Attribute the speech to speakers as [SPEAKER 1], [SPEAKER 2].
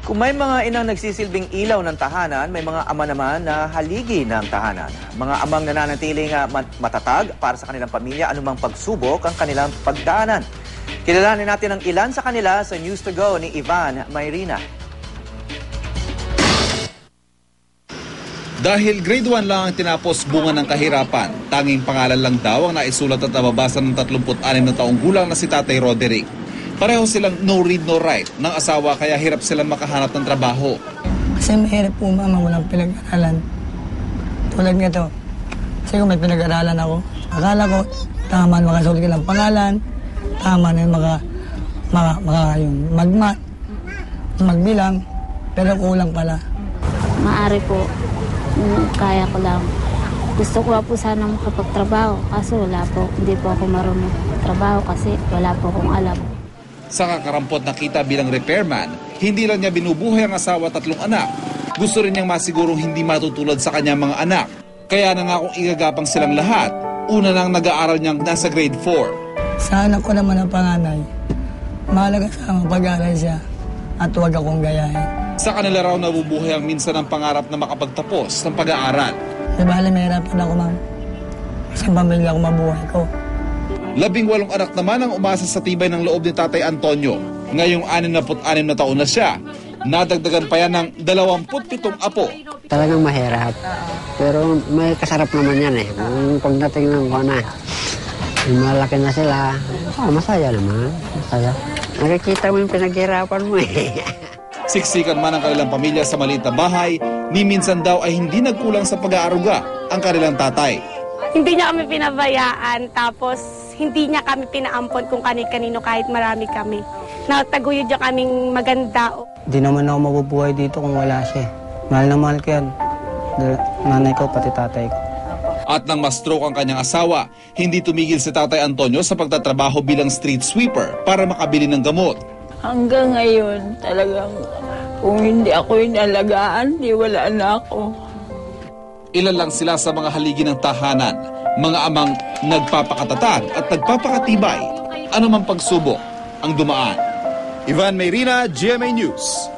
[SPEAKER 1] Kung may mga inang nagsisilbing ilaw ng tahanan, may mga ama naman na haligi ng tahanan. Mga amang nananatiling matatag para sa kanilang pamilya, anumang pagsubok ang kanilang pagdaanan. Kilalanin natin ang ilan sa kanila sa News to Go ni Ivan Mayrina.
[SPEAKER 2] Dahil grade 1 lang ang tinapos bunga ng kahirapan, tanging pangalan lang daw ang naisulat at nababasa ng 36 na taong gulang na si Tatay Roderick. Pareho silang no read no write ng asawa kaya hirap silang makahanap ng trabaho.
[SPEAKER 3] Kasi mahirap po mama, walang pinag-aralan. Tulad nito, kasi kung may pinag-aralan ako, akala ko tama na makasulit ka ng pangalan, tama na yung yung magmat, magbilang, pero kulang pala.
[SPEAKER 4] Maari po, kaya ko lang. Gusto ko po sana makapagtrabaho, kaso wala po, hindi po ako marunong trabaho kasi wala po akong alam.
[SPEAKER 2] Sa kakarampot na kita bilang repairman, hindi lang niya binubuhay ang asawa at 3 anak. Gusto rin niyang masigurong hindi matutulad sa kanyang mga anak. Kaya nangakong igagapang silang lahat. Una nang nag-aaral niyang nasa grade 4.
[SPEAKER 3] Sa anak ko naman ang panganay, mahalaga sa pag-aaral siya at huwag akong gayahin.
[SPEAKER 2] Sa kanila raw nabubuhay ang minsan ng pangarap na makapagtapos ng pag-aaral.
[SPEAKER 3] Bale, mahirapan ako, ma'am. Sa pamilya ko mabuhay ko.
[SPEAKER 2] 18 anak naman ang umasa sa tibay ng loob ni Tatay Antonio. Ngayong 66 na taon na siya, nadagdagan pa yan ng 27 apo.
[SPEAKER 5] Talagang mahirap. Pero may kasarap naman yan eh. Kung pagdating ng na, malaki na sila, masaya naman. Masaya. Nakikita mo yung pinaghirapan mo eh.
[SPEAKER 2] Siksikan man ang kanilang pamilya sa maliit na bahay, ni minsan daw ay hindi nagkulang sa pag-aaruga ang kanilang tatay.
[SPEAKER 6] Hindi niya kami pinabayaan, tapos hindi niya kami pinaampon kung kani-kanino kahit marami kami. Nataguyod niya kaming maganda.
[SPEAKER 3] Di naman ako mabubuhay dito kung wala siya. Mahal na mahal ko yan. Nanay ko, pati tatay ko.
[SPEAKER 2] At nang ma-stroke ang kanyang asawa, hindi tumigil si Tatay Antonio sa pagtatrabaho bilang street sweeper para makabili ng gamot.
[SPEAKER 7] Hanggang ngayon, talagang kung hindi ako inalagaan, di wala na ako.
[SPEAKER 2] Ilan lang sila sa mga haligi ng tahanan, mga amang nagpapakatatag at nagpapakatibay, anumang pagsubok ang dumaan. Ivan Mayrina, GMA News.